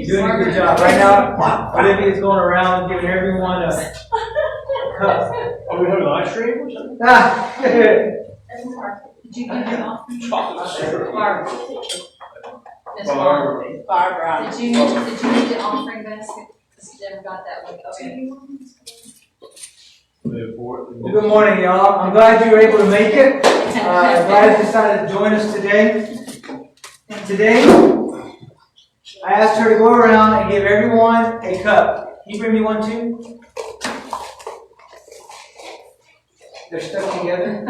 You're doing a good job. Right now, Olivia's going around and giving everyone a cup. Are we having ice cream or something? Did you give your offering? Chocolate. Barbara. Miss Barbara. Did you need the offering basket? Because you never got that one. Okay. Well, good morning, y'all. I'm glad you were able to make it. Glad you decided to join us today. And today, I asked her to go around and give everyone a cup. Can you bring me one too? They're stuck together.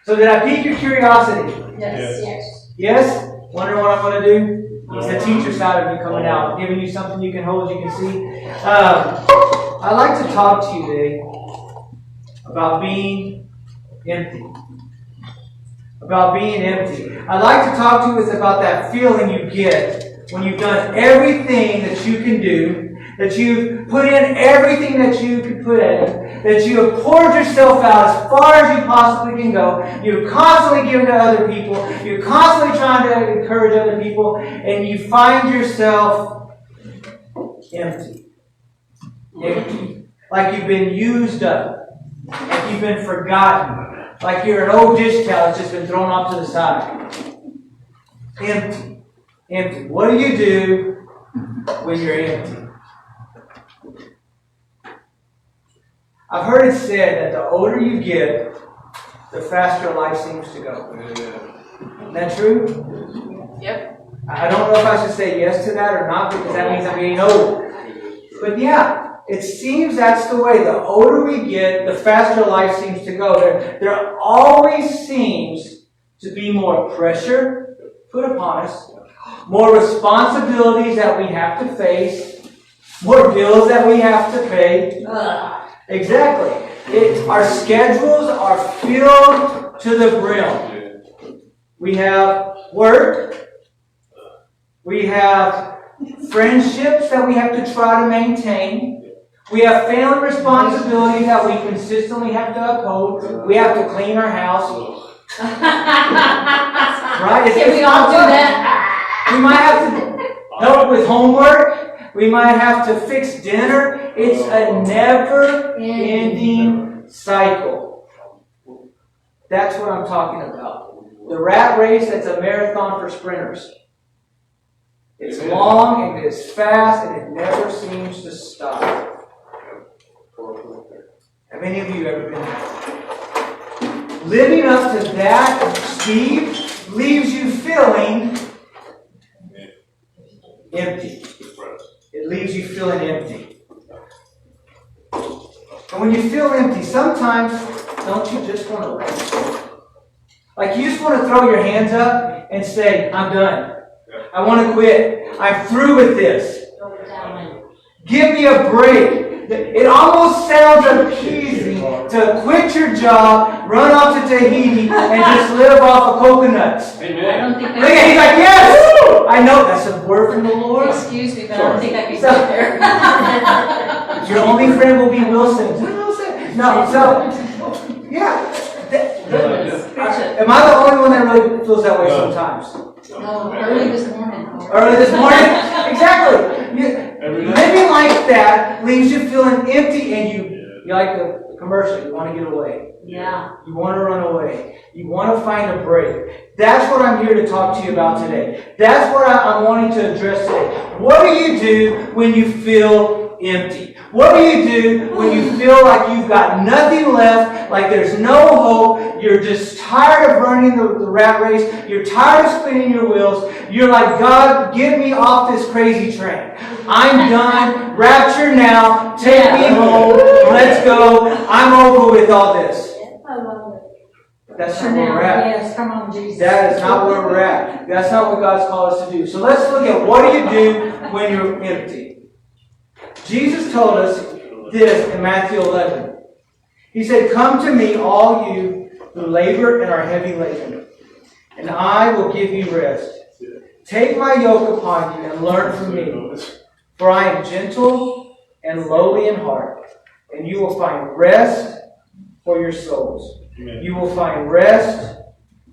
So did I pique your curiosity? Yes. Yes? Wonder what I'm going to do? It's the teacher side of you coming out, giving you something you can hold, you can see. I'd like to talk to you today about being empty. About being empty. I'd like to talk to you about that feeling you get when you've done everything that you can do, that you've put in everything that you could put in, that you have poured yourself out as far as you possibly can go. You've constantly given to other people. You're constantly trying to encourage other people, and you find yourself empty. Empty. Like you've been used up. Like you've been forgotten. Like you're an old dish towel that's just been thrown off to the side. Empty. Empty. What do you do when you're empty? I've heard it said that the older you get, the faster life seems to go. Isn't that true? Yep. I don't know if I should say yes to that or not, because that means I'm getting old. But yeah, it seems that's the way. The older we get, the faster life seems to go. There always seems to be more pressure put upon us, more responsibilities that we have to face, more bills that we have to pay. Exactly. Our schedules are filled to the brim. We have work. We have friendships that we have to try to maintain. We have family responsibilities that we consistently have to uphold. We have to clean our house. Right? Can we all do that? We might have to help with homework. We might have to fix dinner. It's a never-ending cycle. That's what I'm talking about. The rat race that's a marathon for sprinters. It's long and it's fast and it never seems to stop. Have any of you ever been there? Living up to that speed leaves you feeling empty. It leaves you feeling empty. And when you feel empty, sometimes don't you just want to rest? Like you just want to throw your hands up and say, I'm done. I want to quit. I'm through with this. Give me a break. It almost sounds appeasing to quit your job, run off to Tahiti, and just live off of coconuts. Amen. Look at, he's like, yes! I know that's a word from the Lord. Excuse me, but I don't think I can sit there. Your only friend will be Wilson. No, so, yeah. Am I the only one that really feels that way sometimes? No, early this morning. Early this morning? Exactly. Living like that leaves you feeling empty, and you like the commercial. You want to get away. Yeah. You want to run away. You want to find a break. That's what I'm here to talk to you about today. That's what I'm wanting to address today. What do you do when you feel empty? What do you do when you feel like you've got nothing left, like there's no hope, you're just tired of running the rat race, you're tired of spinning your wheels, you're like, God, get me off this crazy train. I'm done. Rapture now. Take me home. Let's go. I'm over with all this. I love it. That's not where we're at. Yes, come on, Jesus. That is not where we're at. That's not what God's called us to do. So let's look at what do you do when you're empty. Jesus told us this in Matthew 11. He said, come to me, all you who labor and are heavy laden, and I will give you rest. Take my yoke upon you and learn from me, for I am gentle and lowly in heart, and you will find rest for your souls. You will find rest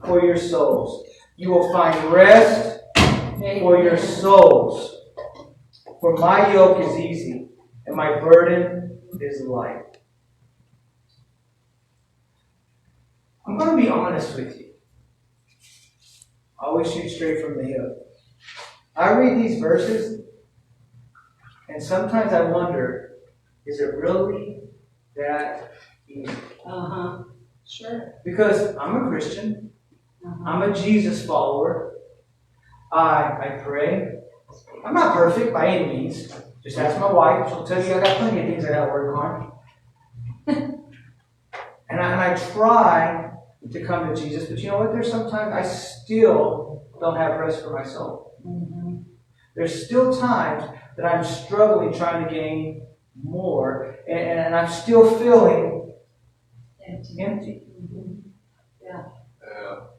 for your souls. You will find rest for your souls. For my yoke is easy and my burden is light. I'm going to be honest with you. I always shoot straight from the hip. I read these verses, and sometimes I wonder, is it really that easy? Sure. Because I'm a Christian. I'm a Jesus follower. I pray. I'm not perfect by any means. Just ask my wife. She'll tell you I got plenty of things I got to work on. And I try to come to Jesus, but you know what? There's sometimes I still don't have rest for my soul. There's still times that I'm struggling trying to gain more, and I'm still feeling empty.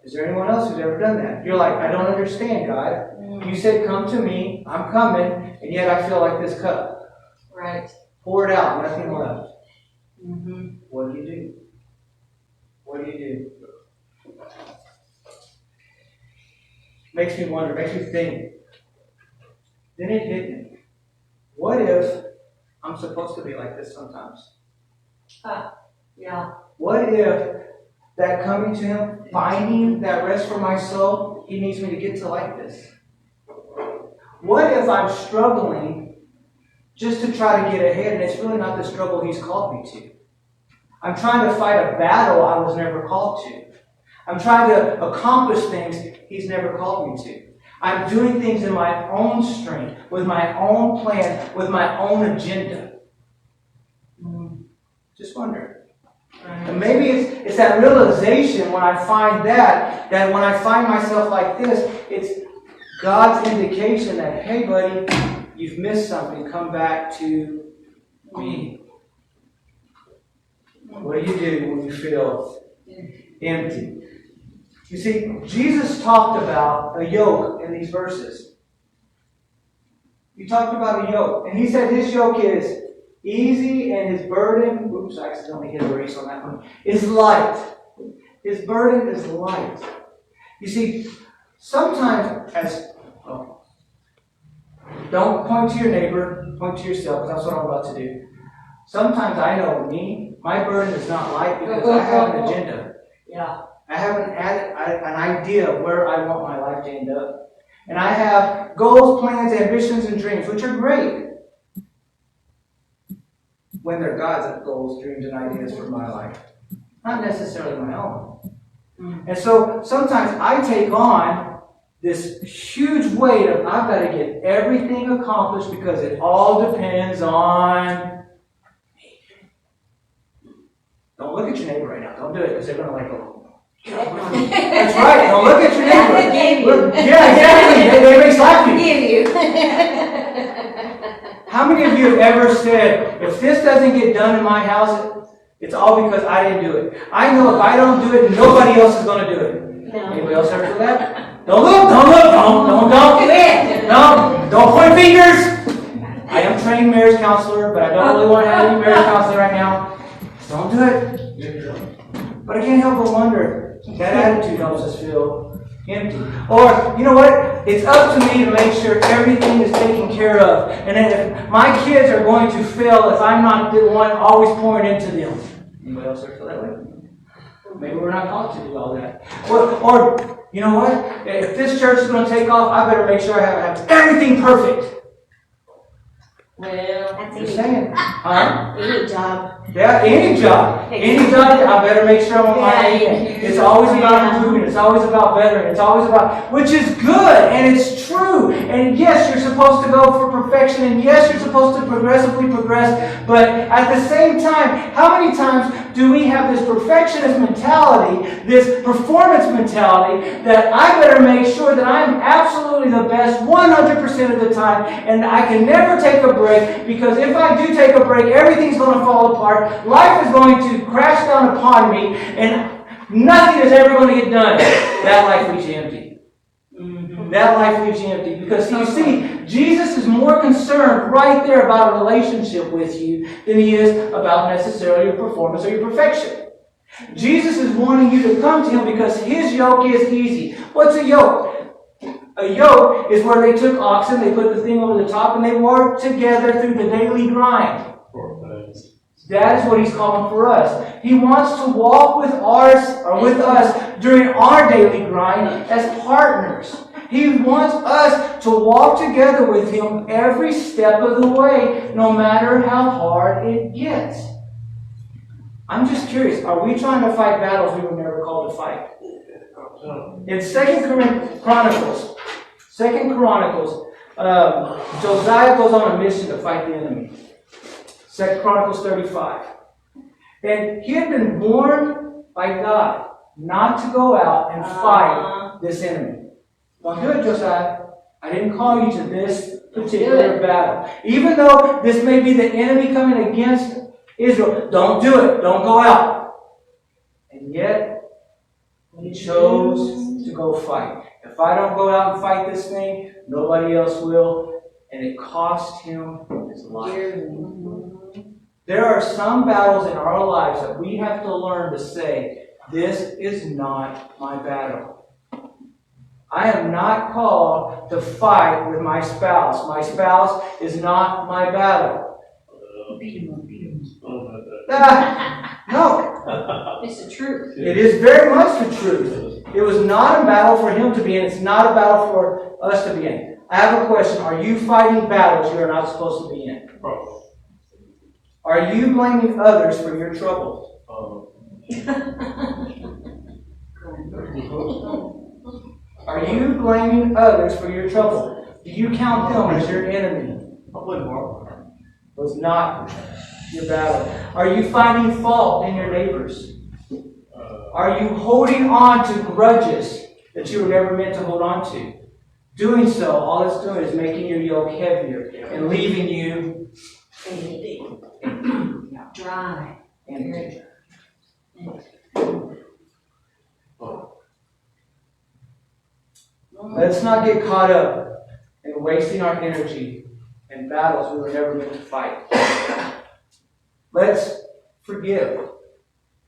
Is there anyone else who's ever done that? You're like, I don't understand, God. You said come to me, I'm coming, and yet I feel like this cup. Right. Pour it out, nothing left. What do you do? What do you do? Makes me wonder, makes me think. Then it hit me. What if I'm supposed to be like this sometimes? Yeah. What if that coming to Him, finding that rest for my soul, He needs me to get to like this? What if I'm struggling just to try to get ahead, and it's really not the struggle He's called me to? I'm trying to fight a battle I was never called to. I'm trying to accomplish things He's never called me to. I'm doing things in my own strength, with my own plan, with my own agenda. Just wondering. And maybe it's that realization when I find that when I find myself like this, it's God's indication that, hey buddy, you've missed something. Come back to me. What do you do when you feel empty? You see, Jesus talked about a yoke in these verses. He talked about a yoke. And He said His yoke is easy and His burden, oops, I accidentally hit erase on that one, is light. His burden is light. You see, sometimes don't point to your neighbor, point to yourself, because that's what I'm about to do. Sometimes I know my burden is not light because I have an agenda. Yeah. I have an idea of where I want my life to end up. And I have goals, plans, ambitions, and dreams, which are great when they're God's goals, dreams, and ideas for my life. Not necessarily my own. And so sometimes I take on this huge weight of I've got to get everything accomplished because it all depends on me. Don't look at your neighbor right now. Don't do it because they're going to go, that's right. Don't look at your neighbor. Yeah, exactly. They may slap you. How many of you have ever said, if this doesn't get done in my house, it's all because I didn't do it? I know if I don't do it, nobody else is going to do it. No. Anybody else ever do that? Don't look. Don't point fingers. I am a trained marriage counselor, but I don't really want to have any marriage counseling right now. Don't do it. But I can't help but wonder. That attitude helps us feel empty. Or, you know what? It's up to me to make sure everything is taken care of. And then if my kids are going to fail if I'm not the one always pouring into them. Anybody else ever feel that way? Maybe we're not called to do all that. Or you know what? If this church is going to take off, I better make sure I have everything perfect. Well, That's Just easy. saying. Any job. Yeah, any job. Any job, I better make sure I'm on my A game. It's always about improving. It's always about bettering. It's always about, which is good, and it's true. And yes, you're supposed to go for perfection, and yes, you're supposed to progressively progress. But at the same time, how many times do we have this perfectionist mentality, this performance mentality, that I better make sure that I'm absolutely the best 100% of the time, and I can never take a break, because if I do take a break, everything's going to fall apart. Life is going to crash down upon me, and nothing is ever going to get done. That life leaves you empty. That life leaves you empty. Because you see, Jesus is more concerned right there about a relationship with you than He is about necessarily your performance or your perfection. Jesus is wanting you to come to Him because His yoke is easy. What's a yoke? A yoke is where they took oxen, they put the thing over the top, and they worked together through the daily grind. That is what He's calling for us. He wants to walk with us during our daily grind as partners. He wants us to walk together with Him every step of the way, no matter how hard it gets. I'm just curious, are we trying to fight battles we were never called to fight? In 2 Chronicles, Josiah goes on a mission to fight the enemy. 2 Chronicles 35. And he had been warned by God not to go out and fight this enemy. Don't do it, Josiah. I didn't call you to this particular battle. Even though this may be the enemy coming against Israel, don't do it. Don't go out. And yet, he chose to go fight. If I don't go out and fight this thing, nobody else will. And it cost him his life. There are some battles in our lives that we have to learn to say, this is not my battle. I am not called to fight with my spouse. My spouse is not my battle. No. It's the truth. It is very much the truth. It was not a battle for him to be in. It's not a battle for us to be in. I have a question. Are you fighting battles you are not supposed to be in? Are you blaming others for your troubles? Are you blaming others for your trouble? Do you count them as your enemy? Was not your battle. Are you finding fault in your neighbors? Are you holding on to grudges that you were never meant to hold on to? Doing so, all it's doing is making your yoke heavier and leaving you dry. empty. Let's not get caught up in wasting our energy in battles we were never meant to fight. Let's forgive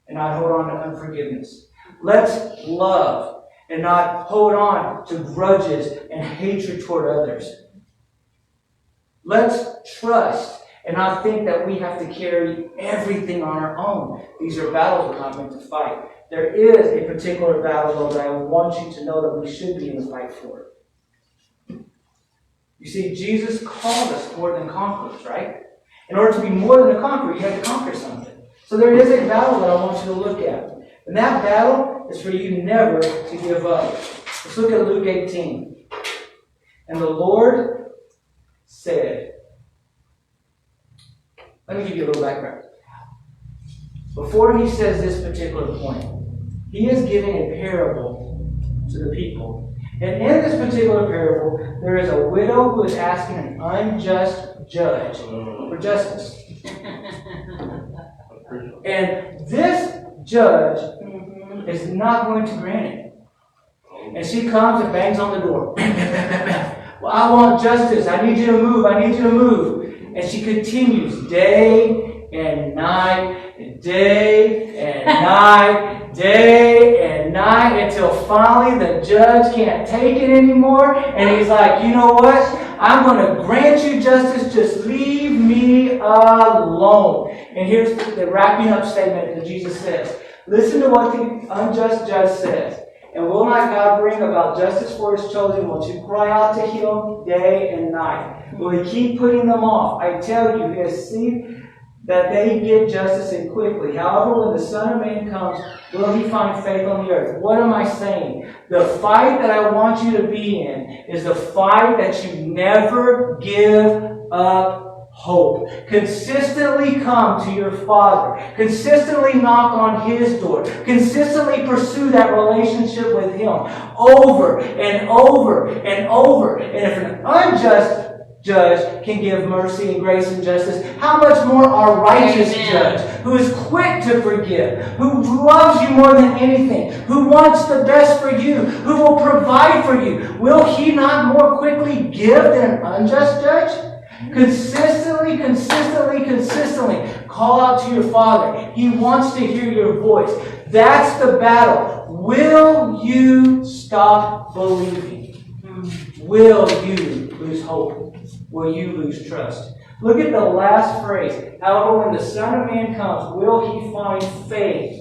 and not hold on to unforgiveness. Let's love and not hold on to grudges and hatred toward others. Let's trust and not think that we have to carry everything on our own. These are battles we're not meant to fight. There is a particular battle, though, that I want you to know that we should be in the fight for. You see, Jesus called us more than conquerors, right? In order to be more than a conqueror, you had to conquer something. So there is a battle that I want you to look at. And that battle is for you never to give up. Let's look at Luke 18. And the Lord said, let me give you a little background. Before he says this particular point, he is giving a parable to the people. And in this particular parable, there is a widow who is asking an unjust judge for justice. And this judge is not going to grant it. And she comes and bangs on the door. Well, I want justice. I need you to move. I need you to move. And she continues day and night, and day and night, day and night, until finally the judge can't take it anymore. And he's like, you know what? I'm going to grant you justice. Just leave me alone. And here's the wrapping up statement that Jesus says. Listen to what the unjust judge says. And will not God bring about justice for His children? Won't you cry out to Him day and night? Will He keep putting them off? I tell you, He has seen that they get justice and quickly. However, when the Son of Man comes, will He find faith on the earth? What am I saying? The fight that I want you to be in is the fight that you never give up hope. Consistently come to your Father. Consistently knock on His door. Consistently pursue that relationship with Him over and over and over. And if an unjust judge can give mercy and grace and justice, how much more our righteous judge, who is quick to forgive, who loves you more than anything, who wants the best for you, who will provide for you, will He not more quickly give than an unjust judge? Consistently call out to your Father. He wants to hear your voice. That's the battle. Will you stop believing? Will you lose hope? Will you lose trust? Look at the last phrase. However, when the Son of Man comes, will he find faith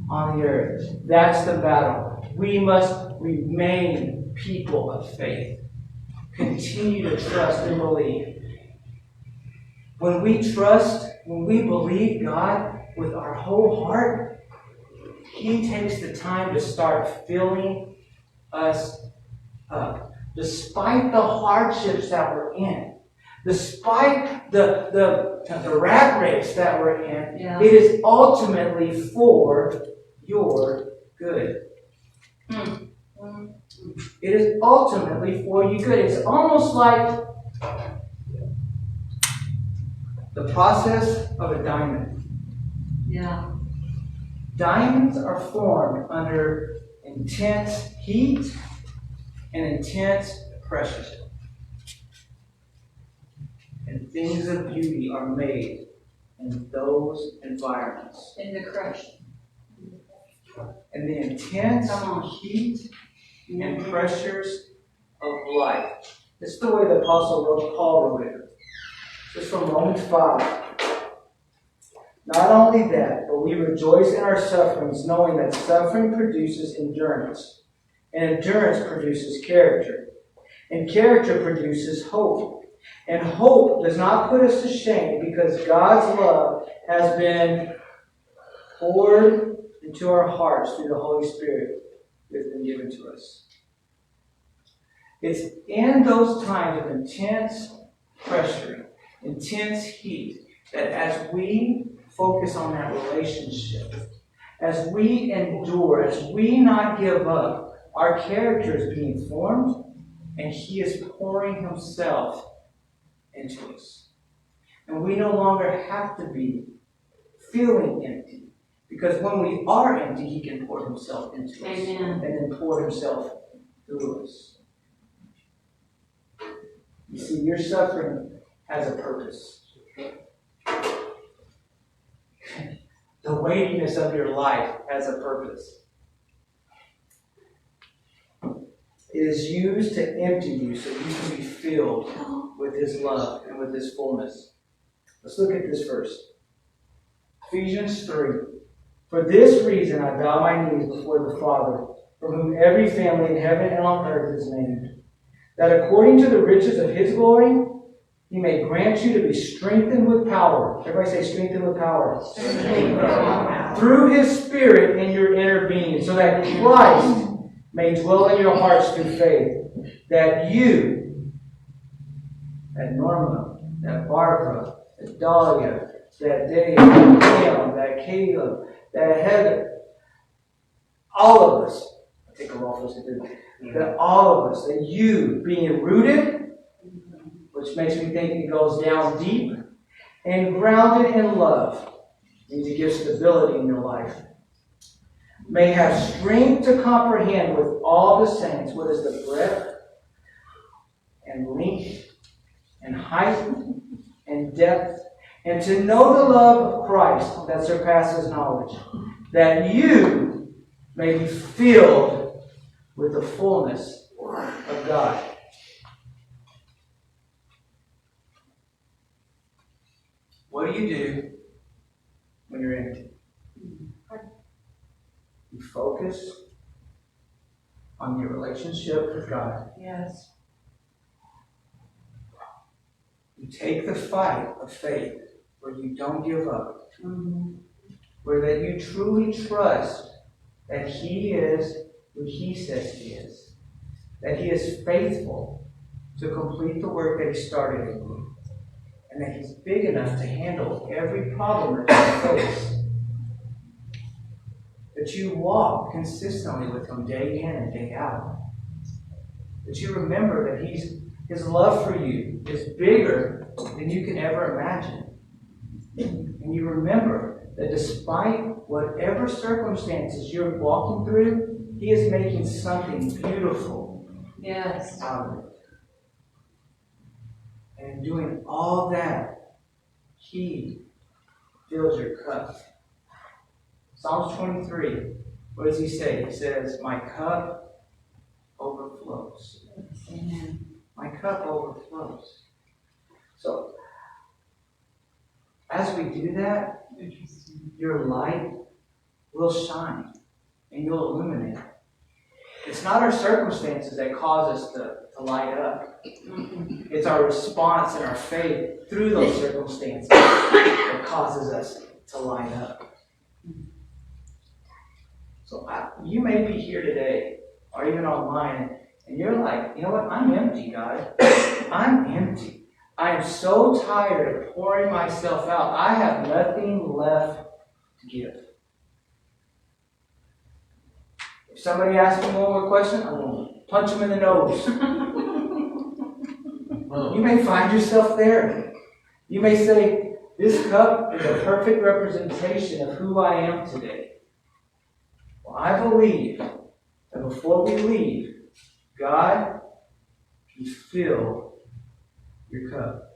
on the earth? That's the battle. We must remain people of faith. Continue to trust and believe. When we trust, when we believe God with our whole heart, He takes the time to start filling us up. Despite the hardships that we're in, despite the rat race that we're in, it is ultimately for your good. It is ultimately for you good. It's almost like the process of a diamond. Yeah. Diamonds are formed under intense heat and intense pressure. And things of beauty are made in those environments. In the crush. And the intense heat and pressures of life. This is the way the Apostle Paul wrote it. This is from Romans 5. Not only that, but we rejoice in our sufferings, knowing that suffering produces endurance. And endurance produces character. And character produces hope. And hope does not put us to shame, because God's love has been poured into our hearts through the Holy Spirit that has been given to us. It's in those times of intense pressure, intense heat, that as we focus on that relationship, as we endure, as we not give up, our character is being formed, and He is pouring Himself into us. And we no longer have to be feeling empty, because when we are empty, He can pour Himself into us. Amen. And then pour Himself through us. You see, your suffering has a purpose. The weightiness of your life has a purpose. It is used to empty you so you can be filled with His love and with His fullness. Let's look at this verse. Ephesians 3. For this reason I bow my knees before the Father, from whom every family in heaven and on earth is named, that according to the riches of His glory, He may grant you to be strengthened with power. Everybody say strengthened with power. Through His Spirit in your inner being, so that Christ may dwell in your hearts through faith. That you, that Norma, that Barbara, that Dahlia, that Dave, that Kim, that Caleb, that Heather, all of us, I take a roll for us to do that all of us, that you being rooted, which makes me think it goes down deep, and grounded in love, means it gives stability in your life, may have strength to comprehend with all the saints what is the breadth and length and height and depth, and to know the love of Christ that surpasses knowledge, that you may be filled with the fullness of God. What do you do when you're empty? You focus on your relationship with God. Yes. You take the fight of faith where you don't give up. Where that you truly trust that He is who He says He is. That He is faithful to complete the work that He started in you. And that He's big enough to handle every problem that you face. That you walk consistently with Him day in and day out. That you remember that His love for you is bigger than you can ever imagine. And you remember that despite whatever circumstances you're walking through, He is making something beautiful out of it. And in doing all that, He fills your cup. Psalms 23, what does He say? He says, my cup overflows. cup overflows. So, as we do that, your light will shine and you'll illuminate. It's not our circumstances that cause us to light up. It's our response and our faith through those circumstances that causes us to light up. So you may be here today, or even online, and you're like, you know what? I'm empty, God. I'm empty. I am so tired of pouring myself out. I have nothing left to give. If somebody asks me one more question, I'm going to punch them in the nose. You may find yourself there. You may say, this cup is a perfect representation of who I am today. Well, I believe that before we leave, God can fill your cup.